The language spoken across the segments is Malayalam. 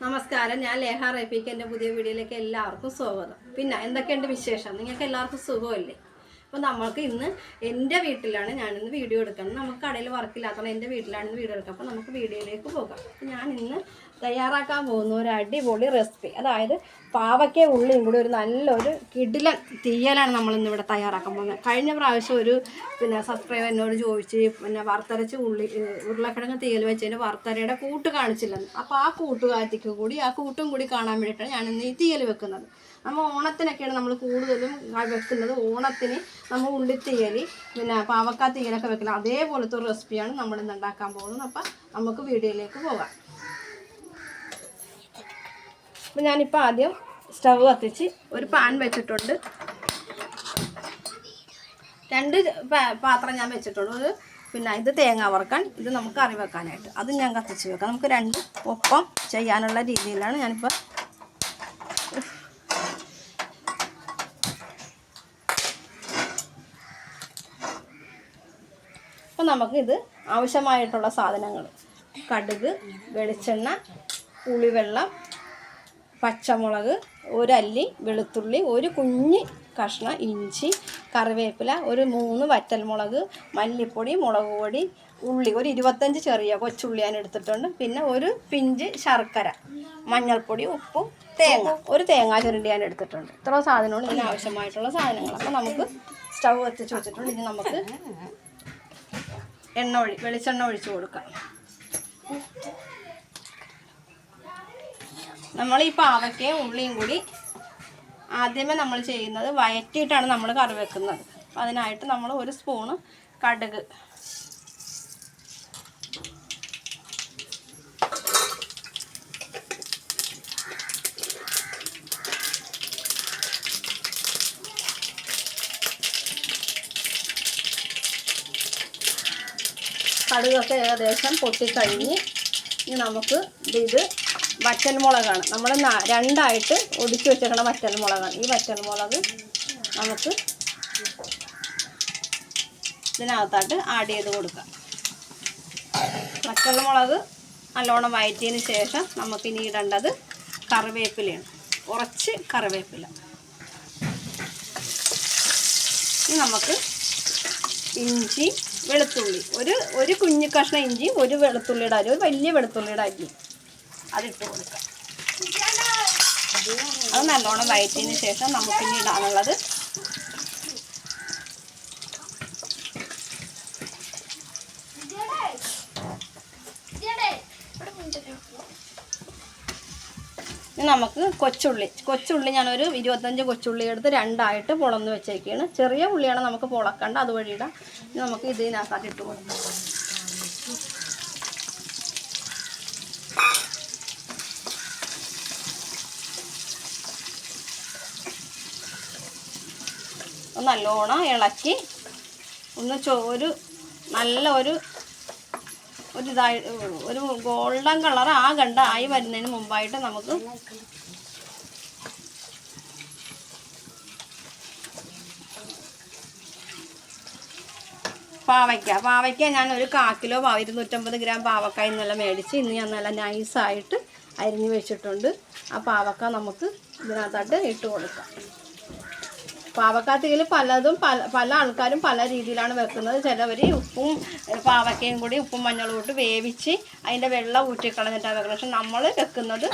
നമസ്കാരം, ഞാൻ ലേഹ റഫീഖ്. എൻ്റെ പുതിയ വീഡിയോയിലേക്ക് എല്ലാവർക്കും സ്വാഗതം. പിന്നെ എന്തൊക്കെയുണ്ട് വിശേഷം? നിങ്ങൾക്ക് എല്ലാവർക്കും സുഖമല്ലേ? അപ്പോൾ നമ്മൾക്ക് ഇന്ന് എൻ്റെ വീട്ടിലാണ് ഞാനിന്ന് വീഡിയോ എടുക്കുന്നത്. നമുക്ക് കടയിൽ വർക്കില്ലാത്തതുകൊണ്ട് എൻ്റെ വീട്ടിലാണ് ഇന്ന് വീഡിയോ എടുക്കുക. അപ്പോൾ നമുക്ക് വീഡിയോയിലേക്ക് പോകാം. അപ്പോൾ ഞാൻ ഇന്ന് തയ്യാറാക്കാൻ പോകുന്ന ഒരു അടിപൊളി റെസിപ്പി, അതായത് പാവയ്ക്ക ഉള്ളിയും കൂടി ഒരു നല്ലൊരു കിടിലൻ തീയലാണ് നമ്മളിന്നിവിടെ തയ്യാറാക്കാൻ പോകുന്നത്. കഴിഞ്ഞ പ്രാവശ്യം ഒരു സബ്സ്ക്രൈബർ എന്നോട് ചോദിച്ച് വറുത്തരച്ച് ഉരുളക്കിഴങ്ങ് തീയൽ വെച്ചതിന് വറുത്തരയുടെ കൂട്ട് കാണിച്ചില്ലെന്ന്. അപ്പോൾ ആ കൂട്ടും കൂടി കാണാൻ വേണ്ടിയിട്ടാണ് ഞാനിന്ന് ഈ തീയൽ വെക്കുന്നത്. നമ്മൾ ഓണത്തിനൊക്കെയാണ് നമ്മൾ കൂടുതലും വെക്കുന്നത്. ഓണത്തിന് നമ്മൾ ഉള്ളിത്തീയൽ പാവക്കാ തീയലൊക്കെ വെക്കുന്നത് അതേപോലത്തെ ഒരു റെസിപ്പിയാണ് നമ്മളിന്ന് ഉണ്ടാക്കാൻ പോകുന്നത്. അപ്പം നമുക്ക് വീഡിയോയിലേക്ക് പോകാം. അപ്പം ഞാനിപ്പോൾ ആദ്യം സ്റ്റവ് കത്തിച്ച് ഒരു പാൻ വെച്ചിട്ടുണ്ട്. 2 പാത്രം ഞാൻ വെച്ചിട്ടുണ്ട്. ഇത് തേങ്ങ വറുക്കാൻ, ഇത് നമുക്ക് കറി വെക്കാനായിട്ട് അത് ഞാൻ കത്തിച്ച് വെക്കാം. നമുക്ക് 2 ഒപ്പം ചെയ്യാനുള്ള രീതിയിലാണ് ഞാനിപ്പോൾ. അപ്പോൾ നമുക്കിത് ആവശ്യമായിട്ടുള്ള സാധനങ്ങൾ: കടുക്, വെളിച്ചെണ്ണ, പുളിവെള്ളം, പച്ചമുളക്, 1 അല്ലി വെളുത്തുള്ളി, ഒരു കുഞ്ഞ് കഷ്ണം ഇഞ്ചി, കറിവേപ്പില, ഒരു 3 വറ്റൽമുളക്, മല്ലിപ്പൊടി, മുളക് പൊടി, ഉള്ളി, ഒരു 25 ചെറിയ കൊച്ചുള്ളി ഞാൻ എടുത്തിട്ടുണ്ട്. പിന്നെ ഒരു പിഞ്ച് ശർക്കര, മഞ്ഞൾപ്പൊടി, ഉപ്പും തേങ്ങ, ഒരു തേങ്ങാ ചുരണ്ടി ഞാൻ എടുത്തിട്ടുണ്ട്. ഇത്ര സാധനമാണ് ഇതിന് ആവശ്യമായിട്ടുള്ള സാധനങ്ങൾ. അപ്പോൾ നമുക്ക് സ്റ്റവ് കത്തിച്ച് വെച്ചിട്ടുണ്ട്. ഇനി നമുക്ക് വെളിച്ചെണ്ണ ഒഴിച്ച് കൊടുക്കാം. നമ്മൾ ഈ പാവയ്ക്കയും ഉള്ളിയും കൂടി ആദ്യമേ നമ്മൾ ചെയ്യുന്നത് വഴറ്റിയിട്ടാണ് നമ്മൾ കറി വെക്കുന്നത്. അതിനായിട്ട് നമ്മൾ 1 സ്പൂണ് കടുക്, കടുകൊക്കെ ഏകദേശം പൊട്ടിക്കഴിഞ്ഞ് ഇനി നമുക്ക് ഇത് വറ്റൽമുളകാണ്. നമ്മൾ 2ആയിട്ട് ഒടിച്ച് വെച്ചിരിക്കുന്ന വറ്റൽമുളകാണ്. ഈ വറ്റൽമുളക് നമുക്ക് ഇതിനകത്തായിട്ട് ആഡ് ചെയ്ത് കൊടുക്കാം. വറ്റൽമുളക് നല്ലോണം വഴറ്റിയതിന് ശേഷം നമുക്കിനി ഇടേണ്ടത് കറിവേപ്പിലയാണ്. കുറച്ച് കറിവേപ്പില. ഇനി നമുക്ക് ഇഞ്ചി, വെളുത്തുള്ളി, ഒരു കുഞ്ഞു കഷ്ണം ഇഞ്ചി, ഒരു വെളുത്തുള്ളിയുടെ അരി, ഒരു വലിയ വെളുത്തുള്ളിയുടെ അരി അതിട്ട് കൊടുക്കാം. അത് നല്ലോണം വഴറ്റിയതിന് ശേഷം നമുക്കിനി ഇടാനുള്ളത് നമുക്ക് കൊച്ചുള്ളി ഞാനൊരു 25 കൊച്ചുള്ളി എടുത്ത് 2ആയിട്ട് പൊളന്ന് വെച്ചേക്കാണ്. ചെറിയ ഉള്ളിയാണ് നമുക്ക് പൊളക്കണ്ട, അതുവഴി ഇടാം. നമുക്ക് ഇതിനകത്ത് ഇട്ട് കൊടുക്കാം. നല്ലോണം ഇളക്കി ഒരു ഗോൾഡൻ കളർ ആയി വരുന്നതിന് മുമ്പായിട്ട് നമുക്ക് പാവയ്ക്ക ഞാൻ ഒരു 1/4 കിലോ 250 ഗ്രാം പാവക്കായ ഇന്നലെ മേടിച്ച് ഇന്ന് ഞാൻ നല്ല നൈസായിട്ട് അരിഞ്ഞ് വെച്ചിട്ടുണ്ട്. ആ പാവക്ക നമുക്ക് ഇതിനകത്തായിട്ട് ഇട്ട് കൊടുക്കാം. പാവക്കാ തീയൽ പല ആൾക്കാരും പല രീതിയിലാണ് വെക്കുന്നത്. ചിലവർ ഉപ്പും പാവക്കയും കൂടി ഉപ്പും മഞ്ഞളും ഇട്ട് വേവിച്ച് അതിൻ്റെ വെള്ളം ഊറ്റിക്കളഞ്ഞിട്ടാണ് വെക്കുന്നത്. പക്ഷെ നമ്മൾ വെക്കുന്നത്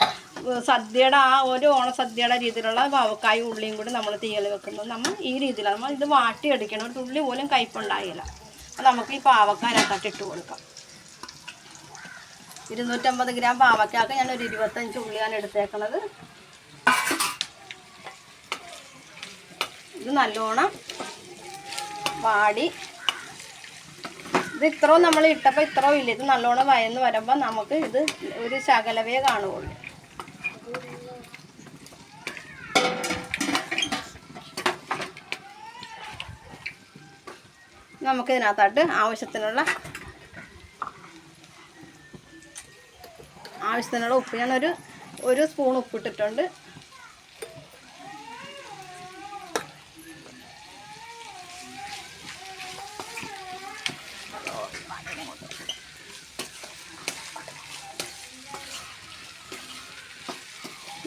സദ്യയുടെ ഒരു ഓണസദ്യയുടെ രീതിയിലുള്ള പാവക്കായും ഉള്ളിയും കൂടി നമ്മൾ തീയൽ വെക്കുന്നത് നമ്മൾ ഈ രീതിയിലാണ്. നമ്മൾ ഇത് വാട്ടിയെടുക്കണം. ഒരു തുള്ളി പോലും കയ്പുണ്ടായില്ല. അപ്പോൾ നമുക്ക് ഈ പാവക്കാനകത്തോട്ട് ഇട്ട് കൊടുക്കാം. 250 ഗ്രാം പാവക്കാക്ക് ഞാനൊരു 25 ഉള്ളിയാണ് എടുത്തേക്കുന്നത്. ഇത് നല്ലോണം വാടി, ഇത് ഇത്രയും നമ്മൾ ഇട്ടപ്പോൾ ഇത്രയും ഇല്ല, ഇത് നല്ലോണം വയന്ന് വരുമ്പോൾ നമുക്ക് ഇത് ഒരു ശകലവേ കാണുകയുള്ളൂ. നമുക്കിതിനകത്തോട്ട് ആവശ്യത്തിനുള്ള ഉപ്പ് ഞാനൊരു 1 സ്പൂൺ ഉപ്പിട്ടിട്ടുണ്ട്.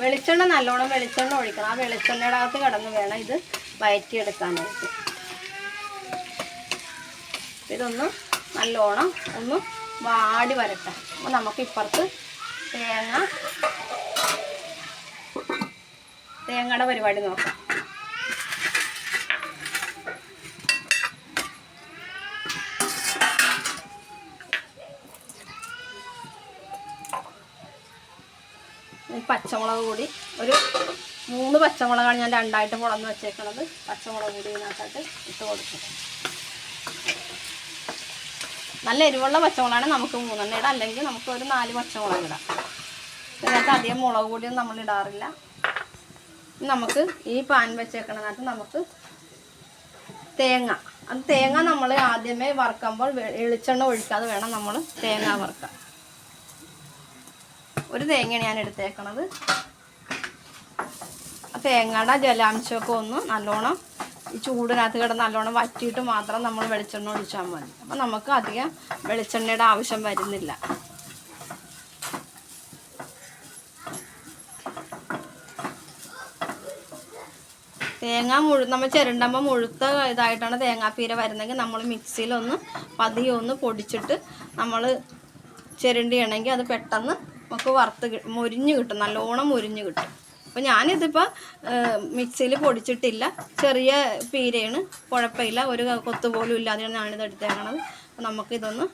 വെളിച്ചെണ്ണ നല്ലോണം വെളിച്ചെണ്ണ ഒഴിക്കണം. ആ വെളിച്ചെണ്ണയുടെ അകത്ത് കിടന്ന് വേണം ഇത് വഴറ്റിയെടുക്കാനായിട്ട്. ഇതൊന്ന് നല്ലോണം ഒന്ന് വാടി വരട്ടെ. അപ്പോൾ നമുക്ക് ഇപ്പുറത്ത് തേങ്ങയുടെ പരിപാടി നോക്കാം. പച്ചമുളക് കൂടി ഒരു 3 പച്ചമുളകാണ് ഞാൻ 2ആയിട്ട് പൊളന്ന് വെച്ചേക്കണത്. പച്ചമുളക് കൂടി ഇതിനകത്തായിട്ട് ഇട്ട് കൊടുക്കും. നല്ല എരിവുള്ള പച്ചമുളകാണ് നമുക്ക് 3 ഇടാം, അല്ലെങ്കിൽ നമുക്ക് ഒരു 4 പച്ചമുളക് ഇടാം. ഇതിനകത്ത് അധികം മുളക് പൊടിയൊന്നും നമ്മൾ ഇടാറില്ല. നമുക്ക് ഈ പാൻ വെച്ചേക്കണതിനകത്ത് നമുക്ക് തേങ്ങ നമ്മൾ ആദ്യമേ വറുക്കുമ്പോൾ വെളിച്ചെണ്ണ ഒഴിക്കാതെ വേണം നമ്മൾ തേങ്ങ വറുക്കാൻ. ഒരു തേങ്ങയാണ് ഞാൻ എടുത്തേക്കണത്. തേങ്ങയുടെ ജലാംശമൊക്കെ ഒന്ന് നല്ലോണം ഈ ചൂടിനകത്ത് കിടന്ന് നല്ലോണം വറ്റിയിട്ട് മാത്രം നമ്മൾ വെളിച്ചെണ്ണ ഒഴിച്ചാൽ മതി. അപ്പം നമുക്ക് അധികം വെളിച്ചെണ്ണയുടെ ആവശ്യം വരുന്നില്ല. നമ്മൾ ചിരണ്ടുമ്പോൾ മുഴുത്ത ഇതായിട്ടാണ് തേങ്ങാപ്പീര വരുന്നതെങ്കിൽ നമ്മൾ മിക്സിയിലൊന്ന് പതിയെ ഒന്ന് പൊടിച്ചിട്ട് നമ്മൾ ചിരണ്ടിയാണെങ്കിൽ അത് പെട്ടെന്ന് നമുക്ക് മൊരിഞ്ഞ് കിട്ടും, നല്ലോണം മൊരിഞ്ഞ് കിട്ടും. അപ്പോൾ ഞാനിതിപ്പോൾ മിക്സിയിൽ പൊടിച്ചിട്ടില്ല, ചെറിയ പീരയാണ്, കുഴപ്പമില്ല, ഒരു കൊത്ത് പോലും ഇല്ലാതെയാണ് ഞാനിത് എടുത്തേക്കണത്. അപ്പോൾ നമുക്കിതൊന്ന്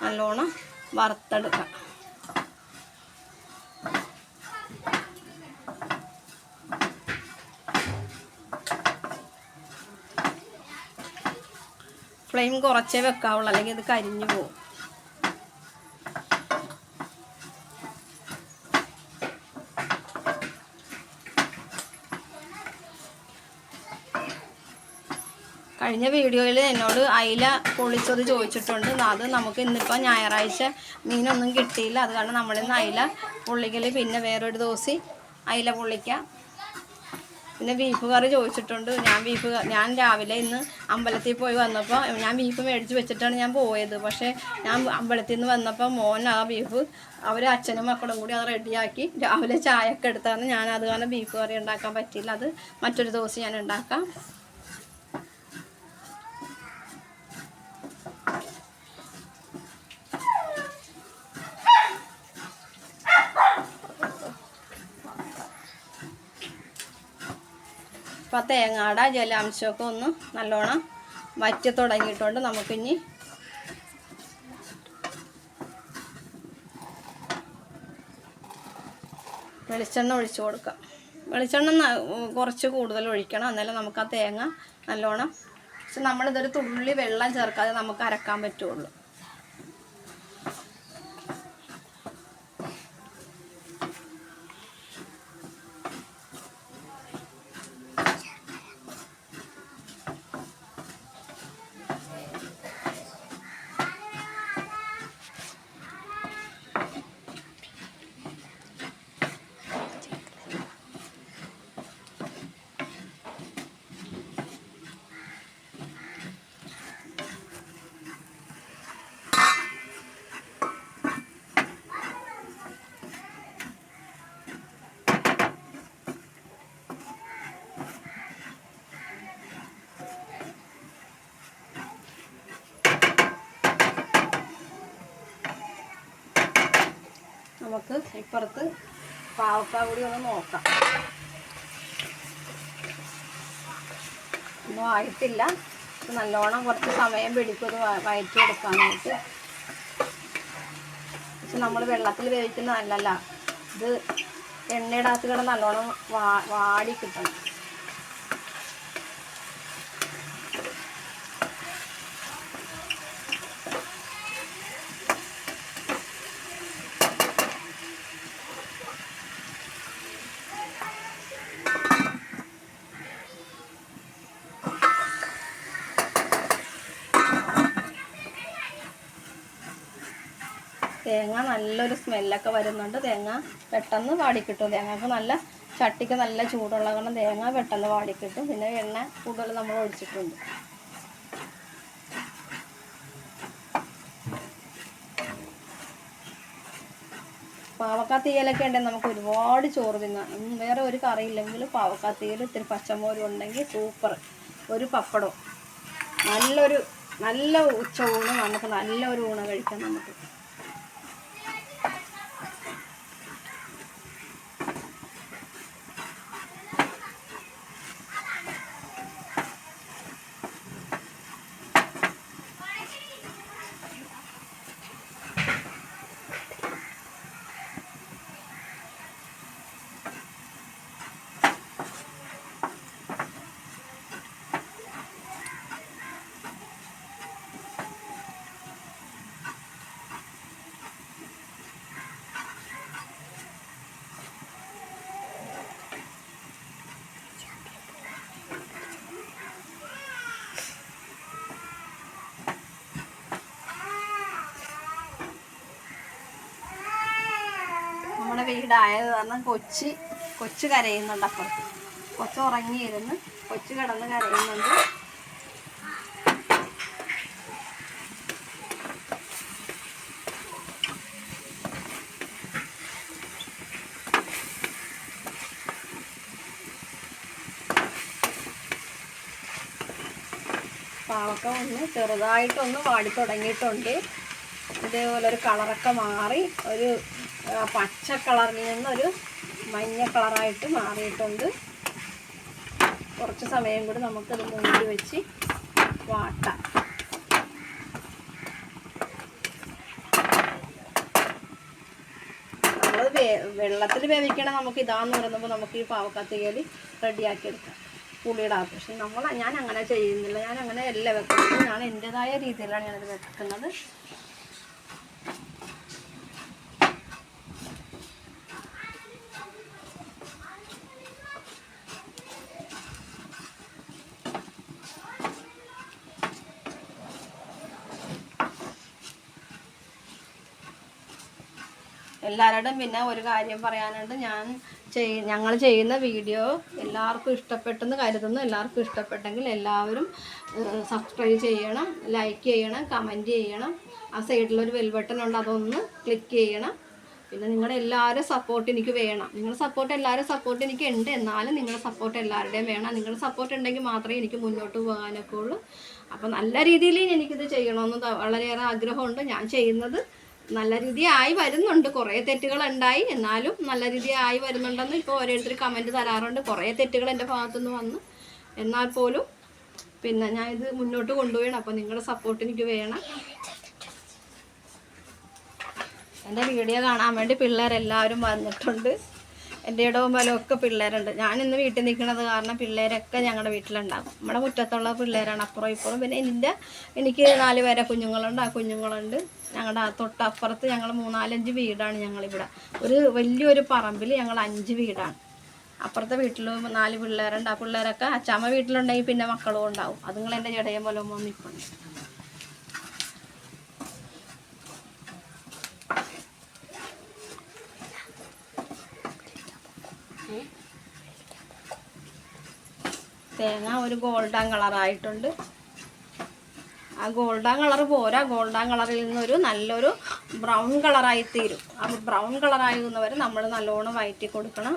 നല്ലോണം വറുത്തെടുക്കാം. ഫ്ലെയിം കുറച്ചേ വെക്കാവുള്ളൂ, അല്ലെങ്കിൽ ഇത് കരിഞ്ഞു പോകും. കഴിഞ്ഞ വീഡിയോയിൽ എന്നോട് അയില പൊള്ളിച്ചത് ചോദിച്ചിട്ടുണ്ട്. അത് നമുക്ക് ഇന്നിപ്പോൾ ഞായറാഴ്ച മീനൊന്നും കിട്ടിയില്ല, അത് കാരണം നമ്മളിന്ന് അയില പൊള്ളിക്കൽ, പിന്നെ വേറൊരു ദിവസം അയില പൊള്ളിക്കാം. പിന്നെ ബീഫ് കറി ചോദിച്ചിട്ടുണ്ട്. ഞാൻ രാവിലെ ഇന്ന് അമ്പലത്തിൽ പോയി വന്നപ്പോൾ ഞാൻ ബീഫ് മേടിച്ച് വെച്ചിട്ടാണ് ഞാൻ പോയത്. പക്ഷേ ഞാൻ അമ്പലത്തിൽ നിന്ന് വന്നപ്പോൾ മോൻ ആ ബീഫ് അച്ഛനും മക്കളും കൂടി അത് റെഡിയാക്കി രാവിലെ ചായയൊക്കെ എടുത്താണ്. ഞാൻ അത് കാരണം ബീഫ് കറി ഉണ്ടാക്കാൻ പറ്റിയില്ല. അത് മറ്റൊരു ദിവസം ഞാൻ ഉണ്ടാക്കാം. അപ്പോൾ തേങ്ങയുടെ ജലാംശമൊക്കെ ഒന്ന് നല്ലോണം വറ്റി തുടങ്ങിയിട്ടുണ്ട്. നമുക്കിനി വെളിച്ചെണ്ണ ഒഴിച്ചു കൊടുക്കാം. വെളിച്ചെണ്ണ കുറച്ച് കൂടുതൽ ഒഴിക്കണം, എന്നാലും നമുക്ക് ആ തേങ്ങ നല്ലോണം, പക്ഷെ നമ്മളിതൊരു തുള്ളി വെള്ളം ചേർക്കാതെ നമുക്ക് അരക്കാൻ പറ്റുള്ളൂ. നമുക്ക് ഇപ്പുറത്ത് പാവക്ക കൂടി ഒന്ന് നോക്കാം. ഒന്നും ആയിട്ടില്ല, നല്ലോണം കുറച്ച് സമയം പിടിക്കും ഇത് വഴറ്റിയെടുക്കാനായിട്ട്. പക്ഷെ നമ്മൾ വെള്ളത്തിൽ വേവിക്കുന്നതല്ലല്ല, ഇത് എണ്ണയുടെ അകത്ത് കിടന്ന് നല്ലോണം വാടി കിട്ടണം. തേങ്ങ നല്ലൊരു സ്മെല്ലൊക്കെ വരുന്നുണ്ട്. തേങ്ങ പെട്ടെന്ന് വാടിക്കിട്ടും. തേങ്ങക്ക് നല്ല ചട്ടിക്ക് നല്ല ചൂടുള്ള കാരണം തേങ്ങ പെട്ടെന്ന് വാടിക്കിട്ടും. പിന്നെ എണ്ണ കൂടുതൽ നമ്മൾ ഒഴിച്ചിട്ടുണ്ട്. പാവക്കാ തീയലൊക്കെ ഉണ്ടെങ്കിൽ നമുക്ക് ഒരുപാട് ചോറ് തിന്നാം. വേറെ ഒരു കറിയില്ലെങ്കിൽ പാവക്കാ തീയൽ ഇത്തിരി പച്ചമോരും ഉണ്ടെങ്കിൽ സൂപ്പർ. ഒരു പപ്പടവും, നല്ല ഉച്ച ഊണ്, നമുക്ക് നല്ലൊരു ഊണ് കഴിക്കാം നമുക്ക്. നമ്മുടെ വീടായത് കാരണം കൊച്ച് കരയുന്നുണ്ട്. അപ്പുറത്ത് കൊച്ച് ഉറങ്ങിയിരുന്ന് കൊച്ച് കിടന്ന് കരയുന്നുണ്ട്. പാവക്ക ഒന്ന് ചെറുതായിട്ടൊന്ന് വാടി തുടങ്ങിയിട്ടുണ്ട്. ഇതേപോലെ ഒരു കളറൊക്കെ മാറി ഒരു പച്ച കളറിൽ നിന്നൊരു മഞ്ഞ കളറായിട്ട് മാറിയിട്ടുണ്ട്. കുറച്ച് സമയം കൂടി നമുക്കത് മൂടി വെച്ച് വാട്ടാം. നമ്മൾ വെള്ളത്തിൽ വേവിക്കണം. നമുക്ക് ഇതാന്ന് പറയുമ്പോൾ നമുക്ക് ഈ പാവക്കാ തീയൽ റെഡിയാക്കി എടുക്കാം പുളിയിടാം. പക്ഷെ ഞാൻ അങ്ങനെ ചെയ്യുന്നില്ല. ഞാൻ അങ്ങനെ അല്ല വെക്കുന്നത്. ഞാൻ എൻ്റെതായ രീതിയിലാണ് ഞാനത് വെക്കുന്നത്. എല്ലാവരോടും പിന്നെ ഒരു കാര്യം പറയാനുണ്ട്. ഞങ്ങൾ ചെയ്യുന്ന വീഡിയോ എല്ലാവർക്കും ഇഷ്ടപ്പെട്ടെന്ന് കരുതുന്നു. എല്ലാവർക്കും ഇഷ്ടപ്പെട്ടെങ്കിൽ എല്ലാവരും സബ്സ്ക്രൈബ് ചെയ്യണം, ലൈക്ക് ചെയ്യണം, കമൻറ്റ് ചെയ്യണം. ആ സൈഡിലൊരു ബെൽ ബട്ടൺ ഉണ്ട്, അതൊന്ന് ക്ലിക്ക് ചെയ്യണം. പിന്നെ നിങ്ങളുടെ എല്ലാവരും സപ്പോർട്ട് എനിക്ക് വേണം. എല്ലാവരും സപ്പോർട്ട് എനിക്ക് ഉണ്ട്. എന്നാലും നിങ്ങളുടെ സപ്പോർട്ട് എല്ലാവരുടെയും വേണം. നിങ്ങളുടെ സപ്പോർട്ട് ഉണ്ടെങ്കിൽ മാത്രമേ എനിക്ക് മുന്നോട്ട് പോകാനൊക്കെ ഉള്ളൂ. അപ്പോൾ നല്ല രീതിയിൽ എനിക്കിത് ചെയ്യണമെന്ന് വളരെയേറെ ആഗ്രഹമുണ്ട്. ഞാൻ ചെയ്യുന്നത് നല്ല രീതിയായി വരുന്നുണ്ട്. കുറേ തെറ്റുകളുണ്ടായി, എന്നാലും നല്ല രീതിയായി വരുന്നുണ്ടെന്ന് ഇപ്പോൾ ഓരോരുത്തർ കമൻറ്റ് തരാറുണ്ട്. കുറേ തെറ്റുകൾ എൻ്റെ ഭാഗത്തുനിന്ന് വന്ന്, എന്നാൽ പോലും പിന്നെ ഞാൻ ഇത് മുന്നോട്ട് കൊണ്ടുപോകണം. അപ്പോൾ നിങ്ങളുടെ സപ്പോർട്ട് എനിക്ക് വേണം. എൻ്റെ വീഡിയോ കാണാൻ വേണ്ടി പിള്ളേരെല്ലാവരും വന്നിട്ടുണ്ട്. എൻ്റെ ഇടവും ബലമൊക്കെ പിള്ളേരുണ്ട്. ഞാനിന്ന് വീട്ടിൽ നിൽക്കുന്നത് കാരണം പിള്ളേരൊക്കെ ഞങ്ങളുടെ വീട്ടിലുണ്ടാകും. നമ്മുടെ മുറ്റത്തുള്ള പിള്ളേരാണ്, അപ്പുറം ഇപ്പുറം. പിന്നെ എനിക്ക് 4 പേരെ കുഞ്ഞുങ്ങളുണ്ട്. ആ കുഞ്ഞുങ്ങളുണ്ട്. ഞങ്ങളുടെ തൊട്ടപ്പുറത്ത് ഞങ്ങൾ 3-4-5 വീടാണ് ഞങ്ങളിവിടെ. ഒരു വലിയൊരു പറമ്പിൽ ഞങ്ങൾ 5 വീടാണ്. അപ്പുറത്തെ വീട്ടിൽ 4 പിള്ളേരുണ്ട്. ആ പിള്ളേരൊക്കെ അച്ചാമ്മ വീട്ടിലുണ്ടെങ്കിൽ പിന്നെ മക്കളും ഉണ്ടാവും. അതുങ്ങൾ എൻ്റെ ഇടയും ബലവും നിൽപ്പുണ്ട്. തേങ്ങ ഒരു ഗോൾഡൻ കളറായിട്ടുണ്ട്. ആ ഗോൾഡൻ കളർ പോരാ, ഗോൾഡൻ കളറിൽ നിന്നൊരു നല്ലൊരു ബ്രൗൺ കളറായി തീരും. ആ ബ്രൗൺ കളറാകുന്നവരെ നമ്മൾ നല്ലോണം വഴറ്റി കൊടുക്കണം.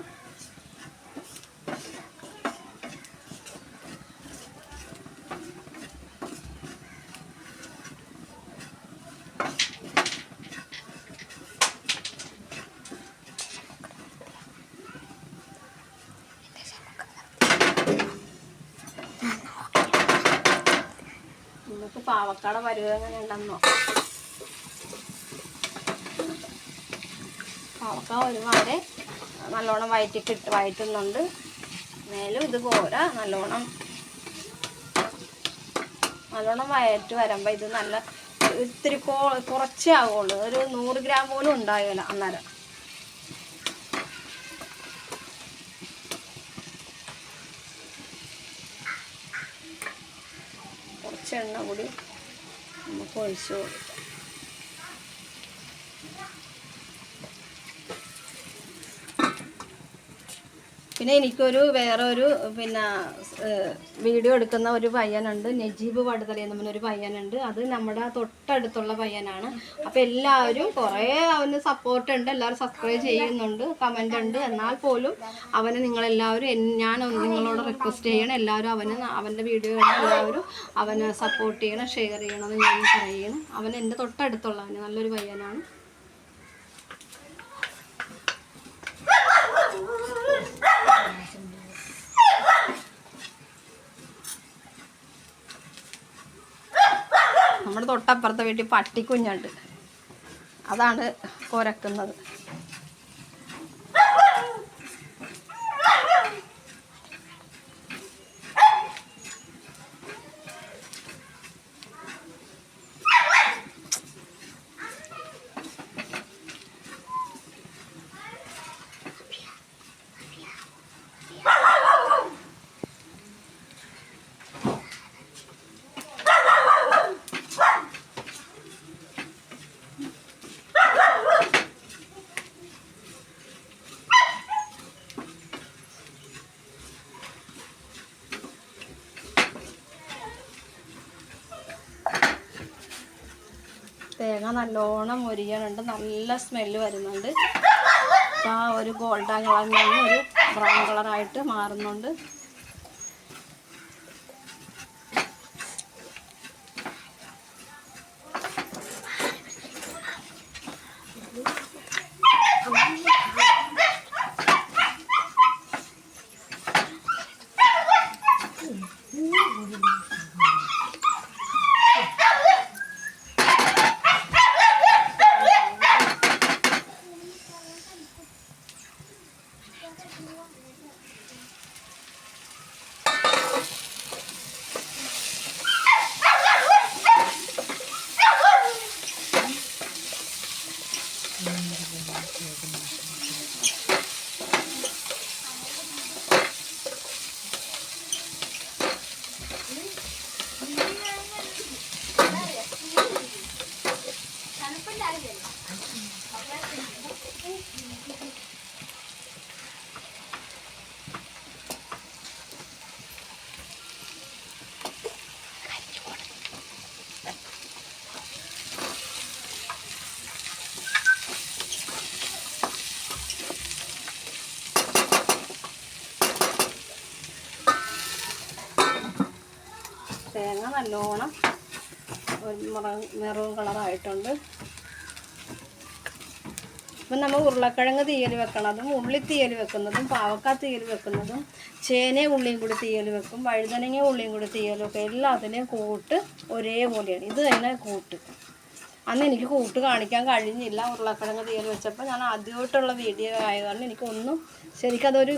നമുക്ക് പാവക്കാട പരുവം എങ്ങനെ ഉണ്ടെന്നോ. പാവക്ക ഒരുപാട് നല്ലോണം വഴറ്റുന്നുണ്ട്. മേലും ഇത് പോരാ, നല്ലോണം വഴറ്റി വരുമ്പോൾ ഇത് നല്ല ഇത്തിരി കുറച്ചേ ആവുള്ളൂ. ഒരു 100 ഗ്രാം പോലും ഉണ്ടാകില്ല അന്നേരം. കുറച്ച് എണ്ണ കൂടി നമുക്ക് ഒഴിച്ചു കൊടുക്കാം. പിന്നെ എനിക്കൊരു വേറെ ഒരു പിന്നെ വീഡിയോ എടുക്കുന്ന ഒരു പയ്യനുണ്ട്, നജീബ് വടുതല എന്ന് പറഞ്ഞൊരു പയ്യനുണ്ട്. അത് നമ്മുടെ തൊട്ടടുത്തുള്ള പയ്യനാണ്. അപ്പോൾ എല്ലാവരും കുറേ അവന് സപ്പോർട്ടുണ്ട്, എല്ലാവരും സബ്സ്ക്രൈബ് ചെയ്യുന്നുണ്ട്, കമൻ്റ് ഉണ്ട്. എന്നാൽ പോലും അവന് നിങ്ങളെല്ലാവരും ഞാൻ നിങ്ങളോട് റിക്വസ്റ്റ് ചെയ്യണം, എല്ലാവരും അവൻ്റെ വീഡിയോ എല്ലാവരും അവനെ സപ്പോർട്ട് ചെയ്യണം, ഷെയർ ചെയ്യണമെന്ന് ഞാൻ പറയണം. അവൻ എൻ്റെ തൊട്ടടുത്തുള്ളവന് നല്ലൊരു പയ്യനാണ്. നമ്മുടെ തൊട്ടപ്പുറത്തെ വീട്ടിൽ പട്ടിക്കുഞ്ഞുണ്ട്, അതാണ് കുരക്കുന്നത്. തേങ്ങ നല്ലോണം മൊരിയണുണ്ട്, നല്ല സ്മെല്ല് വരുന്നുണ്ട്. ആ ഒരു ഗോൾഡൻ കളറിൽ നിന്ന് ഒരു ബ്രൗൺ കളറായിട്ട് മാറുന്നുണ്ട്. തേങ്ങ നല്ലോണം മെറൂൺ കളറായിട്ടുണ്ട്. ഇപ്പം നമ്മൾ ഉരുളക്കിഴങ്ങ് തീയൽ വെക്കണതും ഉള്ളി തീയൽ വെക്കുന്നതും പാവക്ക തീയൽ വെക്കുന്നതും ചേനയും ഉള്ളിയും കൂടി തീയൽ വെക്കും, വഴുതനങ്ങ ഉള്ളിയും കൂടി തീയൽ വെക്കും, എല്ലാത്തിനെയും കൂട്ട് ഒരേപോലെയാണ്. ഇത് തന്നെ കൂട്ട്. അന്ന് എനിക്ക് കൂട്ട് കാണിക്കാൻ കഴിഞ്ഞില്ല, ഉരുളക്കിഴങ്ങ് തീയൽ വെച്ചപ്പോൾ ഞാൻ ആദ്യമായിട്ടുള്ള വീഡിയോ ആയ കാരണം എനിക്കൊന്നും ശരിക്കതൊരു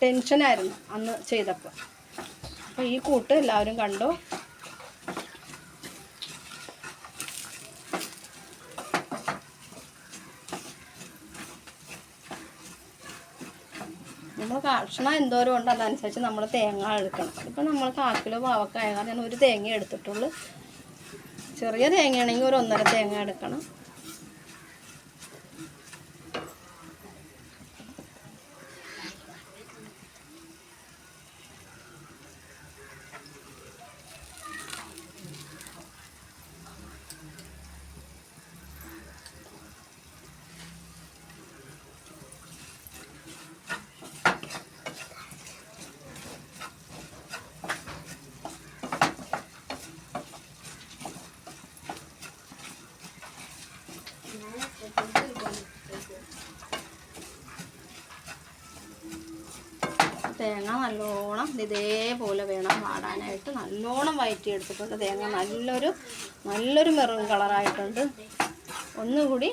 ടെൻഷനായിരുന്നു അന്ന് ചെയ്തപ്പോൾ. അപ്പോൾ ഈ കൂട്ട് എല്ലാവരും കണ്ടു. നമ്മൾ കഷ്ണം എന്തോരം ഉണ്ട് അതനുസരിച്ച് നമ്മൾ തേങ്ങ എടുക്കണം. ഇപ്പം നമ്മൾ 1/4 കിലോ പാവക്കായ കാരണം ഞാൻ ഒരു തേങ്ങ എടുത്തിട്ടുള്ളൂ. ചെറിയ തേങ്ങയാണെങ്കിൽ ഒരു 1.5 തേങ്ങ എടുക്കണം. തേങ്ങ നല്ലോണം ഇതേപോലെ വേണം വാടാനായിട്ട്. നല്ലോണം വഴറ്റി എടുത്തിട്ടുണ്ട്. തേങ്ങ നല്ലൊരു മെറൂൺ കളറായിട്ടുണ്ട്. ഒന്നുകൂടി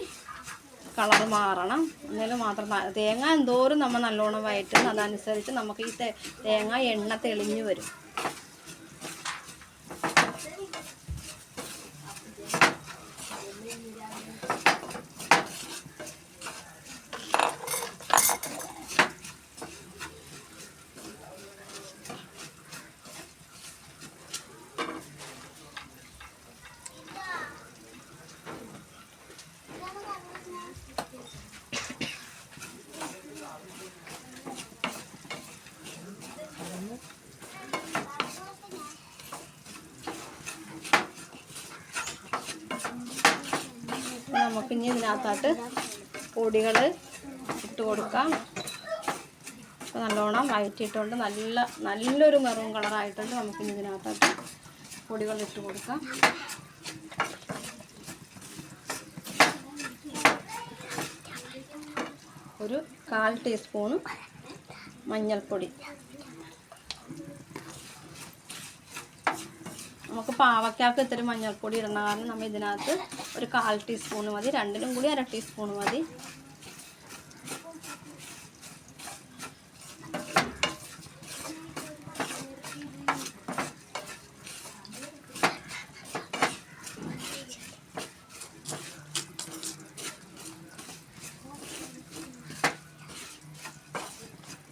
കളർ മാറണം, എന്നാലും മാത്രം. തേങ്ങ എന്തോരം നമ്മൾ നല്ലോണം വഴറ്റും അതനുസരിച്ച് നമുക്ക് ഈ തേങ്ങ എണ്ണ തെളിഞ്ഞു വരും. നമുക്കിനി ഇതിനകത്തോട്ട് പൊടികൾ ഇട്ട് കൊടുക്കാം. അപ്പോൾ നല്ലോണം വഴറ്റിയിട്ടുണ്ട് നല്ലൊരു മെറൂൺ കളറായിട്ടുണ്ട്. നമുക്കിനി ഇതിനകത്തോട്ട് പൊടികൾ ഇട്ട് കൊടുക്കാം. ഒരു 1/4 ടീസ്പൂണ് മഞ്ഞൾപ്പൊടി. നമുക്ക് പാവയ്ക്കാക്ക് ഇത്തിരി മഞ്ഞൾപ്പൊടി ഇടണം, കാരണം നമ്മൾ ഇതിനകത്ത് ഒരു 1/4 ടീസ്പൂണ് മതി, രണ്ടിനും കൂടി 1/2 ടീസ്പൂണ് മതി.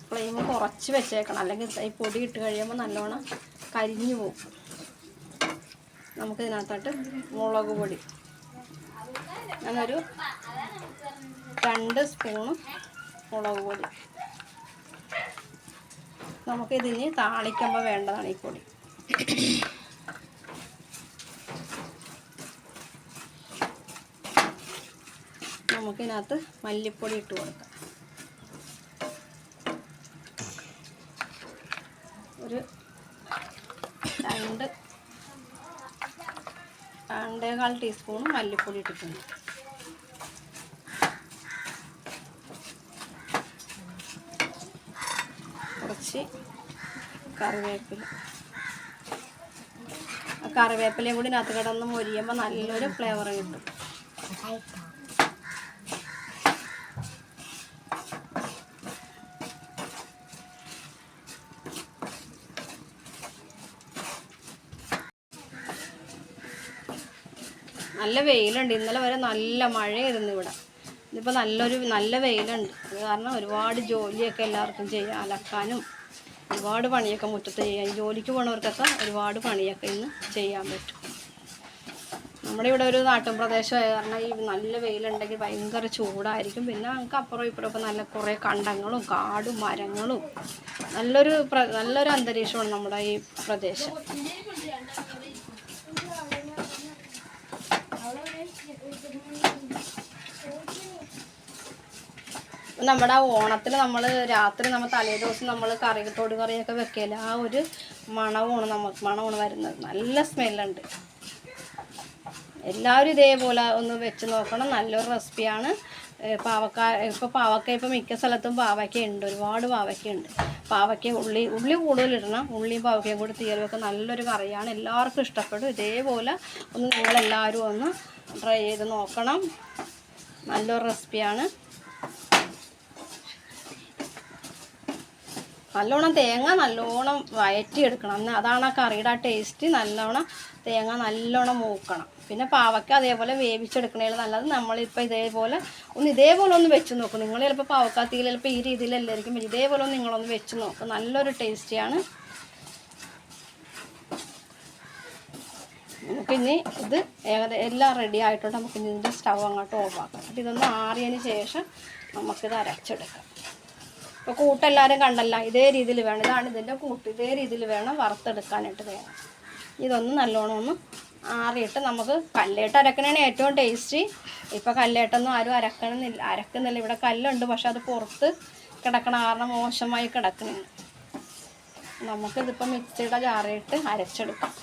ഫ്ലെയിം കുറച്ച് വെച്ചേക്കണം, അല്ലെങ്കിൽ ഈ പൊടി ഇട്ട് കഴിയുമ്പോൾ നല്ലോണം കരിഞ്ഞു പോകും. നമുക്കിതിനകത്തോട്ട് മുളക് പൊടി ഞാനൊരു 2 സ്പൂണ് മുളക് പൊടി. നമുക്കിതിന് താളിക്കുമ്പോൾ വേണ്ടതാണ് ഈ പൊടി. നമുക്കിതിനകത്ത് മല്ലിപ്പൊടി ഇട്ട് കൊടുക്കാം. ഒരു 2.25 ടീസ്പൂൺ മല്ലിപ്പൊടി ഇട്ടിട്ടുണ്ട്. കുറച്ച് കറിവേപ്പിലയും കൂടി ഇതിനകത്ത് കിടന്ന് മൊരിയുമ്പോൾ നല്ലൊരു ഫ്ലേവർ കിട്ടും. നല്ല വെയിലുണ്ട്, ഇന്നലെ വരെ നല്ല മഴയായിരുന്നു ഇവിടെ. ഇതിപ്പോൾ നല്ല വെയിലുണ്ട്. അത് കാരണം ഒരുപാട് ജോലിയൊക്കെ എല്ലാവർക്കും ചെയ്യാം, അലക്കാനും ഒരുപാട് പണിയൊക്കെ മുറ്റത്ത് ചെയ്യാം. ജോലിക്ക് പോകുന്നവർക്കൊക്കെ ഒരുപാട് പണിയൊക്കെ ഇന്ന് ചെയ്യാൻ പറ്റും. നമ്മുടെ ഇവിടെ ഒരു നാട്ടിൻ പ്രദേശമായ കാരണം ഈ നല്ല വെയിലുണ്ടെങ്കിൽ ഭയങ്കര ചൂടായിരിക്കും. പിന്നെ നമുക്ക് അപ്പുറം ഇപ്പുറമൊക്കെ നല്ല കുറേ കണ്ടങ്ങളും കാടും മരങ്ങളും നല്ലൊരു അന്തരീക്ഷമാണ് നമ്മുടെ ഈ പ്രദേശം. നമ്മുടെ ഓണത്തിന് നമ്മൾ രാത്രി തലേ ദിവസം നമ്മൾ തൊടു കറിയൊക്കെ വെക്കില്ല, ആ ഒരു മണമാണ് വരുന്നത്. നല്ല സ്മെല്ലുണ്ട്. എല്ലാവരും ഇതേപോലെ ഒന്ന് വെച്ച് നോക്കണം. നല്ലൊരു റെസിപ്പിയാണ്. പാവക്ക ഇപ്പോൾ മിക്ക സ്ഥലത്തും പാവയ്ക്കയുണ്ട്, ഒരുപാട് പാവയ്ക്കയുണ്ട്. ഉള്ളി കൂടുതലിടണം. ഉള്ളിയും പാവയ്ക്കയും കൂടി തീരുവൊക്കെ നല്ലൊരു കറിയാണ്, എല്ലാവർക്കും ഇഷ്ടപ്പെടും. ഇതേപോലെ നിങ്ങളെല്ലാവരും ഒന്ന് ട്രൈ ചെയ്ത് നോക്കണം. നല്ലൊരു റെസിപ്പിയാണ്. തേങ്ങ നല്ലോണം വഴറ്റിയെടുക്കണം, അതാണ് ആ കറിയുടെ ആ ടേസ്റ്റ്. തേങ്ങ നല്ലോണം മൂക്കണം. പിന്നെ പാവയ്ക്ക അതേപോലെ വേവിച്ചെടുക്കണേൽ നല്ലത്. നമ്മളിപ്പോൾ ഇതേപോലെ ഒന്ന് വെച്ച് നോക്കും. നിങ്ങൾ ചിലപ്പോൾ പാവക്കാത്തിയിൽ ചിലപ്പോൾ ഈ രീതിയിലല്ലായിരിക്കും, ഇതേപോലെ ഒന്ന് നിങ്ങളൊന്ന് വെച്ച് നോക്കും. നല്ലൊരു ടേസ്റ്റിയാണ്. നമുക്കിനി ഇത് എല്ലാം റെഡി ആയിട്ടുണ്ട്. നമുക്കിനി ഇതിൻ്റെ സ്റ്റവ് അങ്ങോട്ട് ഓഫാക്കാം. എന്നിട്ട് ഇതൊന്ന് ആറിയതിന് ശേഷം നമുക്കിത് അരച്ചെടുക്കാം. ഇപ്പോൾ കൂട്ടെല്ലാവരും കണ്ടല്ല, ഇതേ രീതിയിൽ വേണം. ഇതാണ് ഇതിൻ്റെ കൂട്ട്. ഇതേ രീതിയിൽ വേണം വറുത്തെടുക്കാനായിട്ട് തേങ്ങ. ഇതൊന്ന് നല്ലോണം ഒന്ന് ആറിയിട്ട് നമുക്ക് കല്ലേട്ട് അരക്കണതാണ് ഏറ്റവും ടേസ്റ്റി. ഇപ്പോൾ കല്ലേട്ടൊന്നും ആരും അരക്കുന്നില്ല. ഇവിടെ കല്ലുണ്ട്, പക്ഷെ അത് പുറത്ത് കിടക്കണ കാരണം മോശമായി കിടക്കണേണ്. നമുക്കിതിപ്പോൾ മിക്സിയുടെ ജാറിയിട്ട് അരച്ചെടുക്കാം.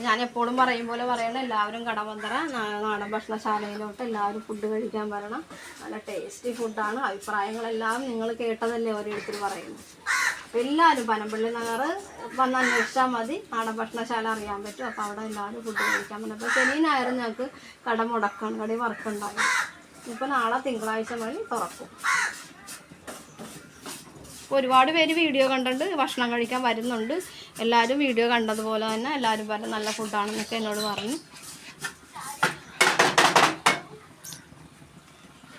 ഞാനെപ്പോഴും പറയും പോലെ പറയണം, എല്ലാവരും കടവന്തറ നാടൻ ഭക്ഷണശാലയിലോട്ട് എല്ലാവരും ഫുഡ് കഴിക്കാൻ വരണം. നല്ല ടേസ്റ്റി ഫുഡാണ്. അഭിപ്രായങ്ങളെല്ലാം നിങ്ങൾ കേട്ടതല്ലേ ഓരോരുത്തർ പറയുന്നത്. അപ്പോൾ എല്ലാവരും പനമ്പള്ളി നഗർ വന്ന് അന്വേഷിച്ചാൽ മതി, നാടൻ ഭക്ഷണശാല അറിയാൻ പറ്റും. അപ്പോൾ അവിടെ എല്ലാവരും ഫുഡ് കഴിക്കാൻ പറ്റും. അപ്പോൾ ശനി ഞായറും ഞങ്ങൾക്ക് കട മുടക്കണം, കടയിൽ വർക്കുണ്ടാകും. ഇപ്പോൾ നാളെ തിങ്കളാഴ്ച വഴി തുറക്കും. ഒരുപാട് പേര് വീഡിയോ കണ്ടിട്ട് ഭക്ഷണം കഴിക്കാൻ വരുന്നുണ്ട്. എല്ലാവരും വീഡിയോ കണ്ടതുപോലെ തന്നെ എല്ലാവരും പറഞ്ഞ് നല്ല ഫുഡാണെന്നൊക്കെ എന്നോട് പറഞ്ഞു.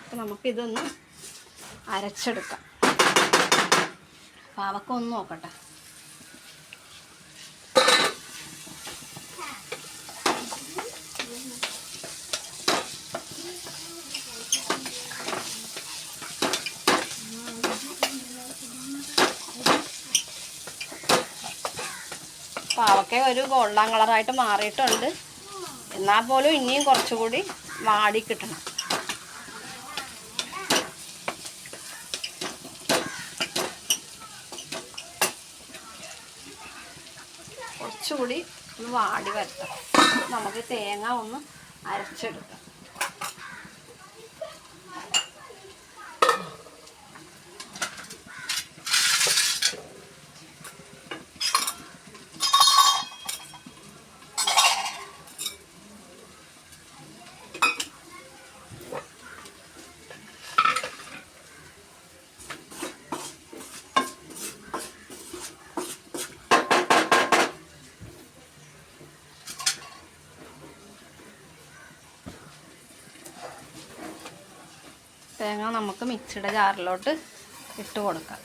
അപ്പം നമുക്കിതൊന്ന് അരച്ചെടുക്കാം. പാവക്ക ഒന്ന് നോക്കട്ടെ. കുറച്ചൊക്കെ ഒരു ഗോൾഡൻ കളറായിട്ട് മാറിയിട്ടുണ്ട്. എന്നാൽ പോലും ഇനിയും കുറച്ചുകൂടി വാടി കിട്ടണം. കുറച്ചുകൂടി ഒന്ന് വാടി വരട്ടെ. നമുക്ക് തേങ്ങ ഒന്ന് അരച്ചെടുക്കാം. തേങ്ങ നമുക്ക് മിക്സിയുടെ ജാറിലോട്ട് ഇട്ട് കൊടുക്കാം.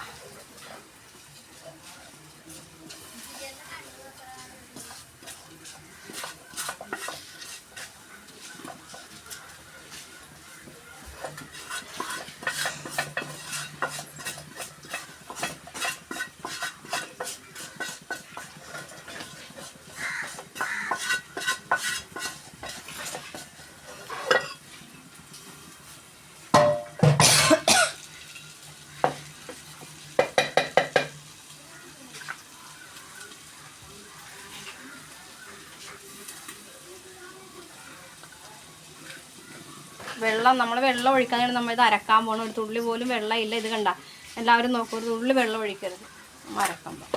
നമ്മൾ വെള്ളം ഒഴിക്കാനാണ് നമ്മൾ ഇത് അരക്കാൻ പോകണം. ഒരു തുള്ളി പോലും വെള്ളം ഇല്ല. ഇത് കണ്ട, എല്ലാവരും നോക്കും, ഒരു തുള്ളി വെള്ളം ഒഴിക്കരുത് അരക്കുമ്പോൾ.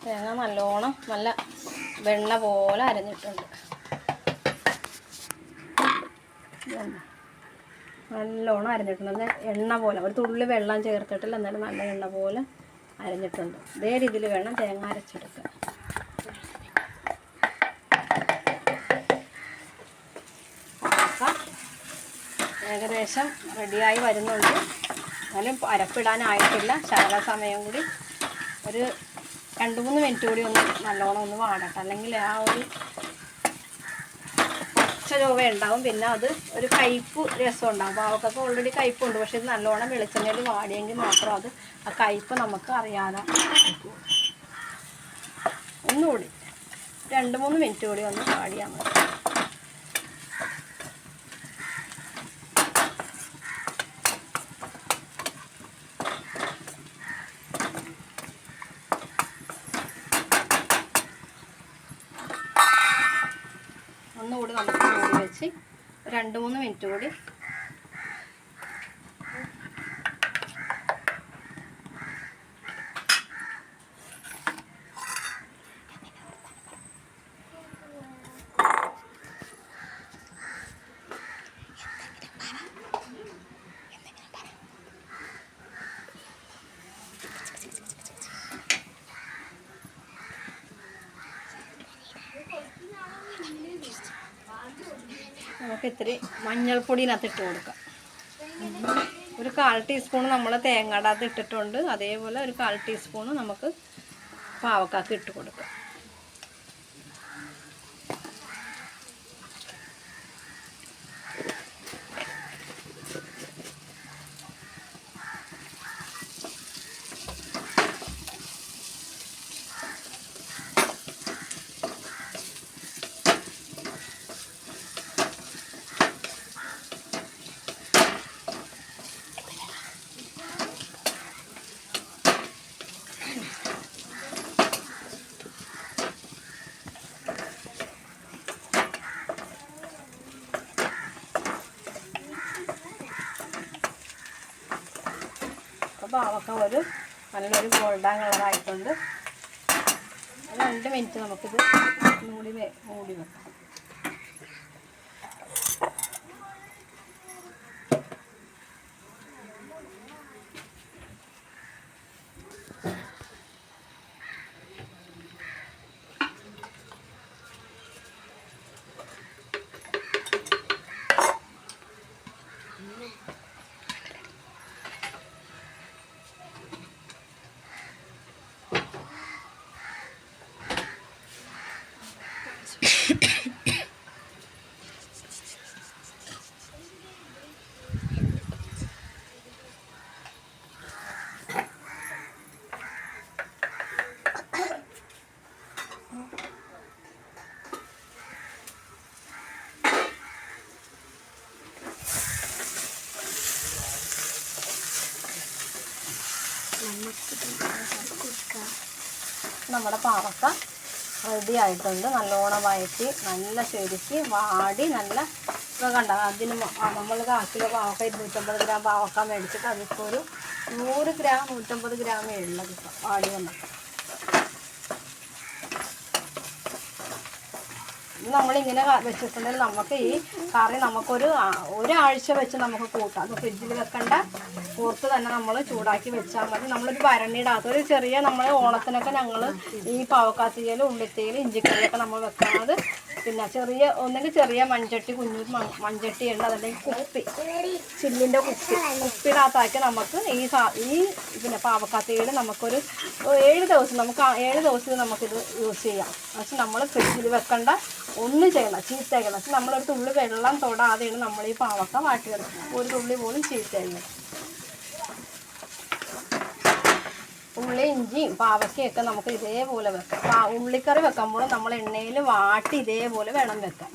തേങ്ങ നല്ലോണം നല്ല വെണ്ണ പോലെ അരഞ്ഞിട്ടുണ്ട്. നല്ലോണം അരഞ്ഞിട്ടുണ്ട്. എണ്ണ പോലെ, ഒരു തുള്ളി വെള്ളം ചേർത്തിട്ടില്ല, എന്നാലും നല്ല എണ്ണ പോലെ അരഞ്ഞിട്ടുണ്ട്. ഇതേ രീതിയിൽ വേണം തേങ്ങ അരച്ചെടുക്കുക. ഏകദേശം റെഡിയായി വരുന്നുണ്ട്. എന്നാലും അരപ്പിടാനായിട്ടില്ല. ശകല സമയം കൂടി, ഒരു 2-3 മിനിറ്റ് കൂടി ഒന്ന് നല്ലോണം ഒന്ന് വാടട്ടെ. അല്ലെങ്കിൽ ആ ഒരു പച്ച ചൊവ്വ ഉണ്ടാവും. പിന്നെ അത് ഒരു കയ്പ്പ് രസം ഉണ്ടാവും. പാവക്കൊക്കെ ഓൾറെഡി കയ്പ്പുണ്ട്. പക്ഷെ ഇത് നല്ലോണം വെളിച്ചെണ്ണയിൽ വാടിയെങ്കിൽ മാത്രം അത് ആ കയ്പ്പ് നമുക്ക് അറിയാതെ. ഒന്നുകൂടി 2-3 മിനിറ്റ് കൂടി ഒന്ന് വാടിയാൽ മതി. ഒന്നുകൂടി നമുക്ക് മൂടി വെച്ച് 2-3 മിനിറ്റ് കൂടി നമുക്ക് ഇത്തിരി മഞ്ഞൾപ്പൊടിനകത്ത് ഇട്ട് കൊടുക്കാം. ഒരു 1/4 ടീസ്പൂൺ നമ്മൾ തേങ്ങയുടെ അത് ഇട്ടിട്ടുണ്ട്. അതേപോലെ ഒരു 1/4 ടീസ്പൂൺ നമുക്ക് പാവക്കാക്ക് ഇട്ട് കൊടുക്കാം. പാവക്ക ഒരു നല്ലൊരു ഗോൾഡൻ കളറായിട്ടുണ്ട്. 2 മിനിറ്റ് നമുക്കിത് മൂടി വെക്കാം. നമ്മുടെ പാവക്ക റെഡി ആയിട്ടുണ്ട്. നല്ലോണം വഴറ്റി നല്ല ശരിക്ക് വാടി നല്ല കണ്ട. അതിന് നമ്മൾ 1/4 കിലോ പാവക്ക 250 ഗ്രാം പാവക്ക മേടിച്ചിട്ട് അതിപ്പോൾ ഒരു 100 ഗ്രാം 150 ഗ്രാമേ ഉള്ളത് ഇപ്പം വാടി വന്നപ്പോൾ. നമ്മളിങ്ങനെ വെച്ചിട്ടുണ്ടെങ്കിൽ നമുക്ക് ഈ കറി നമുക്കൊരു ഒരാഴ്ച വെച്ച് നമുക്ക് കൂട്ടാം. അത് ഫ്രിഡ്ജിൽ വെക്കേണ്ട, പുറത്ത് തന്നെ നമ്മൾ ചൂടാക്കി വെച്ചാൽ മതി. നമ്മളൊരു ഭരണിയിടാത്ത ഒരു ചെറിയ നമ്മൾ ഓണത്തിനൊക്കെ ഞങ്ങൾ ഈ പാവക്കാത്തിയൽ ഉള്ളിത്തേൽ ഇഞ്ചിക്കറിയൊക്കെ നമ്മൾ വെക്കുന്നത്. പിന്നെ ഒന്നെങ്കിൽ ചെറിയ മൺചട്ടി, കുഞ്ഞു മൺചട്ടി ഉണ്ട്, അതല്ലെങ്കിൽ കുപ്പി, ചില്ലിൻ്റെ കുപ്പിനകത്താക്കി നമുക്ക് ഈ പിന്നെ പാവക്കാത്തിയൽ നമുക്കൊരു 7 ദിവസം നമുക്കിത് യൂസ് ചെയ്യാം. പക്ഷെ നമ്മൾ ഫ്രിഡ്ജിൽ വെക്കേണ്ട, ഒന്നും ചെയ്യണം, ചീത്തയാക്കണം. പക്ഷെ നമ്മളൊരു തുള്ളി വെള്ളം തൊടാതെയാണ് നമ്മൾ ഈ പാവക്ക വാട്ടിയെടുക്കുന്നത്. ഒരു തുള്ളി പോലും ചീത്തയാക്കണം. ഉള്ളി, ഇഞ്ചിയും പാവക്കയൊക്കെ നമുക്ക് ഇതേപോലെ വെക്കാം. ഉള്ളിക്കറി വെക്കുമ്പോൾ നമ്മൾ എണ്ണയിൽ വാട്ടി ഇതേപോലെ വേണം വെക്കാൻ.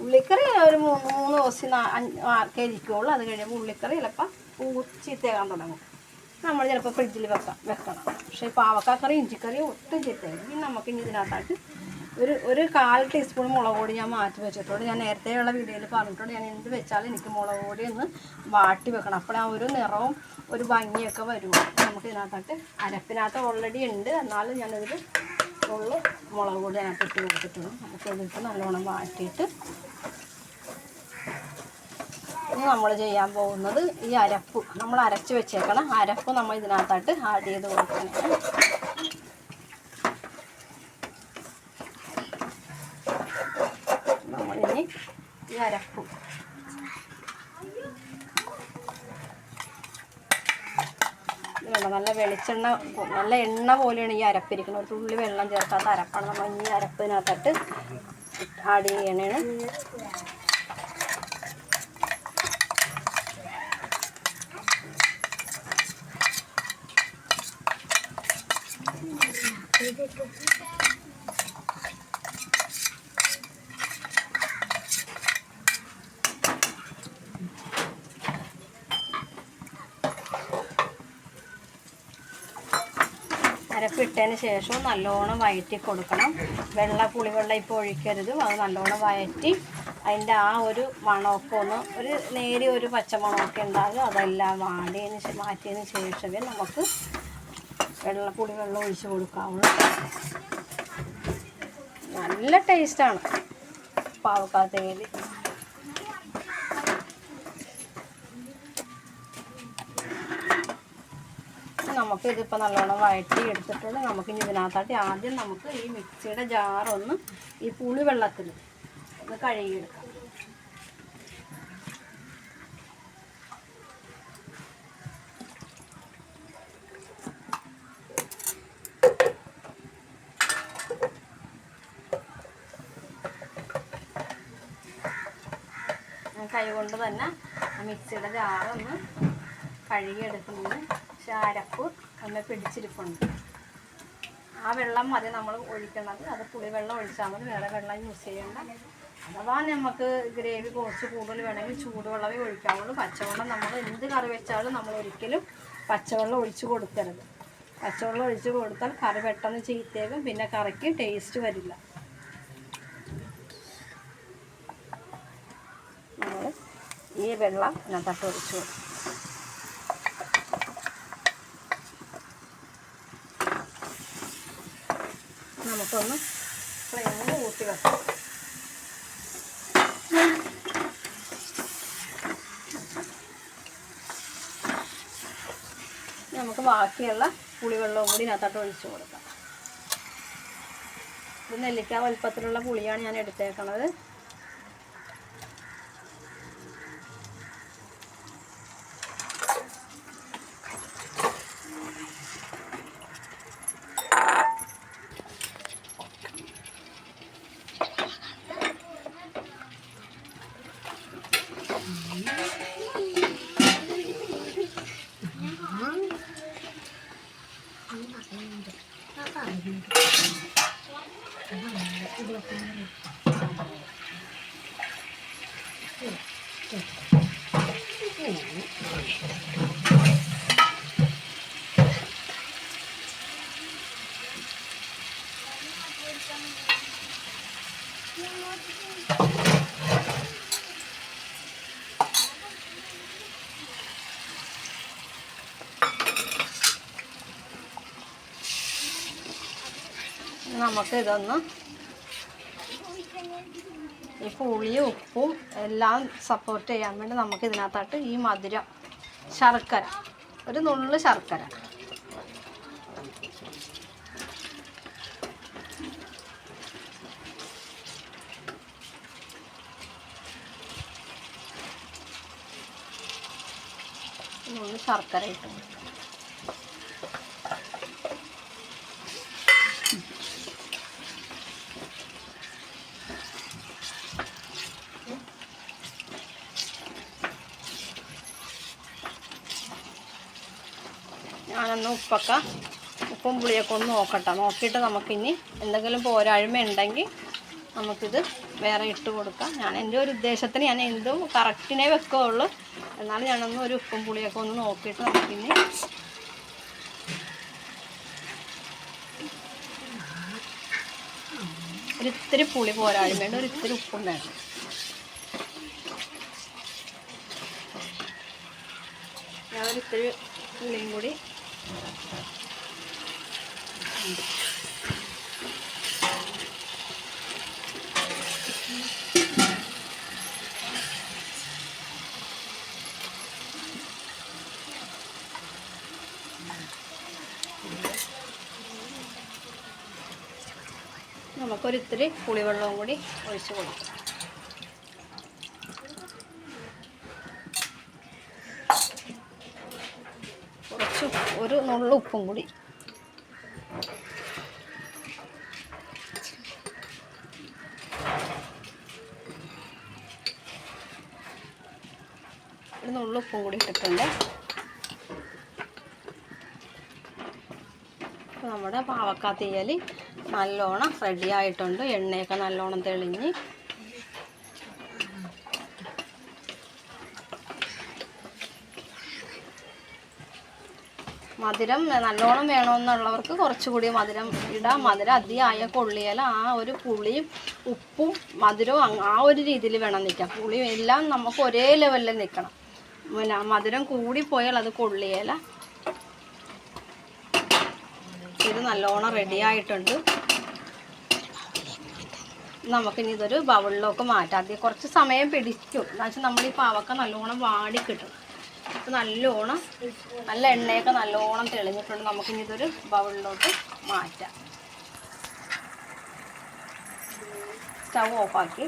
ഉള്ളിക്കറി ഒരു 3 ദിവസം ഇരിക്കുള്ളൂ. അത് കഴിയുമ്പോൾ ഉള്ളിക്കറി ചിലപ്പോൾ ചീത്തയാകാൻ തുടങ്ങും. നമ്മൾ ചിലപ്പോൾ ഫ്രിഡ്ജിൽ വെക്കണം. പക്ഷേ പാവക്കാക്കറി ഇഞ്ചിക്കറി ഒട്ടും ചീത്തയാകും. ഇനി നമുക്കിനി ഇതിനകത്തായിട്ട് ഒരു 1/4 ടീസ്പൂൺ മുളക് പൊടി ഞാൻ മാറ്റി വെച്ചിട്ടുണ്ട്. ഞാൻ നേരത്തെയുള്ള വീഡിയോയിൽ പറഞ്ഞിട്ടുണ്ട്, ഞാൻ എന്ത് വെച്ചാലും എനിക്ക് മുളക് പൊടി ഒന്ന് വാട്ടി വെക്കണം. അപ്പോൾ ആ ഒരു നിറവും ഒരു ഭംഗിയൊക്കെ വരും. നമുക്ക് ഇതിനകത്തായിട്ട് അരപ്പിനകത്ത് ഓൾറെഡി ഉണ്ട്, എന്നാലും ഞാനതിൽ മുളക് പൊടി അതിനകത്ത് ഇട്ട് കൊടുത്തിട്ടുണ്ട്. നമുക്ക് ഇതിട്ട് നല്ലോണം വാട്ടിയിട്ട് ഇനി നമ്മൾ ചെയ്യാൻ പോകുന്നത് ഈ അരപ്പ്, നമ്മൾ അരച്ച് വെച്ചേക്കണം അരപ്പ് നമ്മൾ ഇതിനകത്തായിട്ട് ആഡ് ചെയ്ത് കൊടുക്കണം. നമ്മളിനി ഈ അരപ്പ് നല്ല വെളിച്ചെണ്ണ, നല്ല എണ്ണ പോലെയാണ് ഈ അരപ്പിരിക്കുന്നത്. ഒരു തുള്ളി വെള്ളം ചേർക്കാത്ത അരപ്പാണ് നമ്മൾ ഈ അരപ്പിനകത്തിട്ട് ആഡ് ചെയ്യണേണ്. അരപ്പിട്ടതിന് ശേഷം നല്ലോണം വഴറ്റി കൊടുക്കണം. പുളിവെള്ളം ഇപ്പോൾ ഒഴിക്കരുത്. അത് നല്ലോണം വഴറ്റി അതിൻ്റെ ആ ഒരു മണമൊക്കെ ഒരു നേരിയ ഒരു പച്ചമണമൊക്കെ ഉണ്ടാകും. അതെല്ലാം മാറ്റിയതിന് ശേഷമേ നമുക്ക് പുളിവെള്ളം ഒഴിച്ച് കൊടുക്കാവുള്ളൂ. നല്ല ടേസ്റ്റാണ് പാവക്കാത്തേല്. നമുക്കിതിപ്പോൾ നല്ലോണം വഴറ്റി എടുത്തിട്ടുണ്ട്. നമുക്കിനി ഇതിനകത്തായിട്ട് ആദ്യം നമുക്ക് ഈ മിക്സിയുടെ ജാറൊന്ന് ഈ പുളിവെള്ളത്തിൽ ഒന്ന് കഴുകിയെടുക്കാം. കൈ കൊണ്ട് തന്നെ മിക്സിയുടെ ജാറൊന്ന് കഴുകിയെടുക്കുന്നത്. പക്ഷെ അരപ്പ് ഒന്ന് പിടിച്ചിരിപ്പുണ്ട്. ആ വെള്ളം മതി നമ്മൾ ഒഴിക്കുന്നത്. അത് പുളിവെള്ളം ഒഴിച്ചാൽ മതി, വേറെ വെള്ളം യൂസ് ചെയ്യേണ്ട. അഥവാ നമുക്ക് ഗ്രേവി കുറച്ച് കൂടുതൽ വേണമെങ്കിൽ ചൂടുവെള്ളമേ ഒഴിക്കാവുള്ളൂ. പച്ചവെള്ളം നമ്മൾ എന്ത് കറി വെച്ചാലും നമ്മൾ ഒരിക്കലും പച്ചവെള്ളം ഒഴിച്ച് കൊടുക്കരുത്. പച്ചവെള്ളം ഒഴിച്ച് കൊടുത്താൽ കറി പെട്ടെന്ന് ചീത്തയാകും, പിന്നെ കറിക്ക് ടേസ്റ്റ് വരില്ല. നമ്മൾ ഈ വെള്ളം ഇതിനകത്തോട്ട് ഒഴിച്ചു കൊടുക്കും. നമുക്കൊന്ന് ഫ്ലെയിം കൂട്ടി വെക്കാം. നമുക്ക് ബാക്കിയുള്ള പുളിവെള്ളവും കൂടി ഇതിനകത്തോട്ട് ഒഴിച്ചു കൊടുക്കാം. ഇത് നെല്ലിക്ക വലുപ്പത്തിലുള്ള പുളിയാണ് ഞാൻ എടുത്തേക്കണത്. നമുക്ക് ഇതൊന്ന് ഈ പുളിയും ഉപ്പും എല്ലാം സപ്പോർട്ട് ചെയ്യാൻ വേണ്ടി നമുക്ക് ഇതിനകത്തോട്ട് ഈ മധുരം, ശർക്കര, ഒരു നുള്ള് ശർക്കര, നുള്ള് ശർക്കര ഇട്ടു. ഞാനൊന്ന് ഉപ്പും പുളിയൊക്കെ ഒന്ന് നോക്കട്ടെ. നോക്കിയിട്ട് നമുക്കിനി എന്തെങ്കിലും പോരായ്മ ഉണ്ടെങ്കിൽ നമുക്കിത് വേറെ ഇട്ട് കൊടുക്കാം. ഞാൻ എൻ്റെ ഒരു ഉദ്ദേശത്തിന് ഞാൻ എന്തും കറക്റ്റിനെ വെക്കുകയുള്ളൂ. എന്നാലും ഞാനൊന്ന് ഒരു ഉപ്പും പുളിയൊക്കെ ഒന്ന് നോക്കിയിട്ട് നമുക്കിനി ഒരിത്തിരി പുളി പോരായ്മയുണ്ട്, ഒരിത്തിരി ഉപ്പും വേണം. ഞാനൊരിത്തിരി പുളിയും കൂടി നമുക്കൊരിത്തിരി പുളിവെള്ളവും കൂടി ഒഴിച്ച് കൊടുക്കാം. കുറച്ച് ഒരു നുള്ളു ഉപ്പും കൂടി. ഒരു നുള്ളു ഉപ്പും കൂടി ഇട്ടിട്ടുണ്ട്. അപ്പോൾ നമ്മുടെ പാവക്കാ തീയൽ നല്ലോണം റെഡി ആയിട്ടുണ്ട്. എണ്ണയൊക്കെ നല്ലോണം തെളിഞ്ഞ് മധുരം നല്ലോണം വേണമെന്നുള്ളവർക്ക് കുറച്ചുകൂടി മധുരം ഇടാം. മധുരം അധികമായ കൊള്ളിയാൽ ആ ഒരു പുളിയും ഉപ്പും മധുരവും ആ ഒരു രീതിയിൽ വേണം നിൽക്കാം. പുളിയും എല്ലാം നമുക്ക് ഒരേ ലെവലിൽ നിൽക്കണം. പിന്നെ മധുരം കൂടിപ്പോയാൽ അത് കൊള്ളിയാൽ. ഇത് നല്ലോണം റെഡി ആയിട്ടുണ്ട്. നമുക്കിനി ഇതൊരു ബൗളിലേക്ക് മാറ്റാം. ആദ്യം കുറച്ച് സമയം പിടിക്കും. എന്ന് വെച്ചാൽ നമ്മൾ ഈ പാവക്ക നല്ലോണം വാടി കിട്ടും. അപ്പോൾ നല്ലോണം നല്ല എണ്ണയൊക്കെ നല്ലോണം തെളിഞ്ഞിട്ടുണ്ട്. നമുക്കിനി ഇതൊരു ബൗളിലോട്ട് മാറ്റാം. സ്റ്റവ് ഓഫാക്കി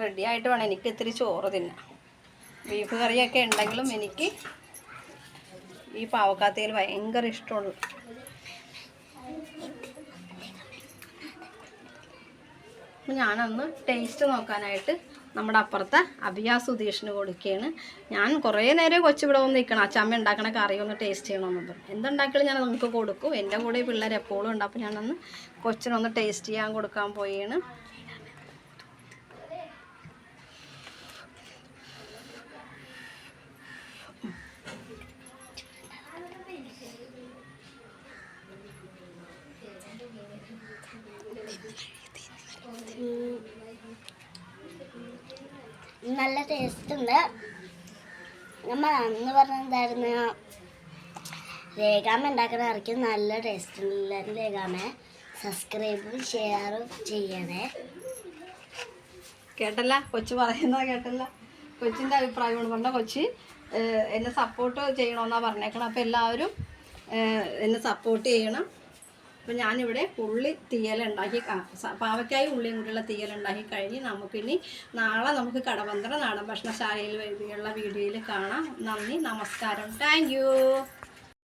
റെഡി ആയിട്ട് വേണം എനിക്ക് ഇത്തിരി ചോറ് തിന്നാം. ബീഫ് കറിയൊക്കെ ഉണ്ടെങ്കിലും എനിക്ക് ഈ പാവക്കാത്തയിൽ ഭയങ്കര ഇഷ്ടമുള്ളൂ. ഞാനൊന്ന് ടേസ്റ്റ് നോക്കാനായിട്ട് നമ്മുടെ അപ്പുറത്തെ അഭിയാ സുധീഷിന് കൊടുക്കുകയാണ്. ഞാൻ കുറേ നേരം കൊച്ചിവിടെ വന്ന് നിൽക്കണം, അച്ചമ്മ ഉണ്ടാക്കണ കറി ഒന്ന് ടേസ്റ്റ് ചെയ്യണമെന്ന് പറഞ്ഞു. എന്തുണ്ടാക്കിയാലും ഞാൻ നമുക്ക് കൊടുക്കും. എൻ്റെ കൂടെ ഈ പിള്ളേർ എപ്പോഴും ഉണ്ട്. അപ്പോൾ ഞാനൊന്ന് കൊച്ചിനൊന്ന് ടേസ്റ്റ് ചെയ്യാൻ കൊടുക്കാൻ പോയാണ്. നല്ല ടേസ്റ്റ് ഉണ്ട്. നമ്മൾ അന്ന് പറഞ്ഞെന്തായിരുന്നു, രേഖാമ്മ ഉണ്ടാക്കുന്ന കറിക്ക് നല്ല ടേസ്റ്റ് ഉണ്ട്. രേഖാമ്മ സബ്സ്ക്രൈബും ഷെയറും ചെയ്യണേ. കേട്ടല്ല കൊച്ചു പറയുന്നത് കേട്ടല്ല. കൊച്ചിൻ്റെ അഭിപ്രായമാണ് പറഞ്ഞ കൊച്ചി എന്നെ സപ്പോർട്ട് ചെയ്യണമെന്നാണ് പറഞ്ഞേക്കണം. അപ്പോൾ എല്ലാവരും എന്നെ സപ്പോർട്ട് ചെയ്യണം. അപ്പോൾ ഞാനിവിടെ ഉള്ളി തീയലുണ്ടാക്കി, പാവയ്ക്കായും ഉള്ളിയും കൂടിയുള്ള തീയലുണ്ടാക്കി കഴിഞ്ഞ് നമുക്കിനി നാളെ നമുക്ക് കടവന്ത്ര നാടൻ ഭക്ഷണശാലയിൽ വരികയുള്ള വീഡിയോയിൽ കാണാം. നന്ദി, നമസ്കാരം, താങ്ക് യു.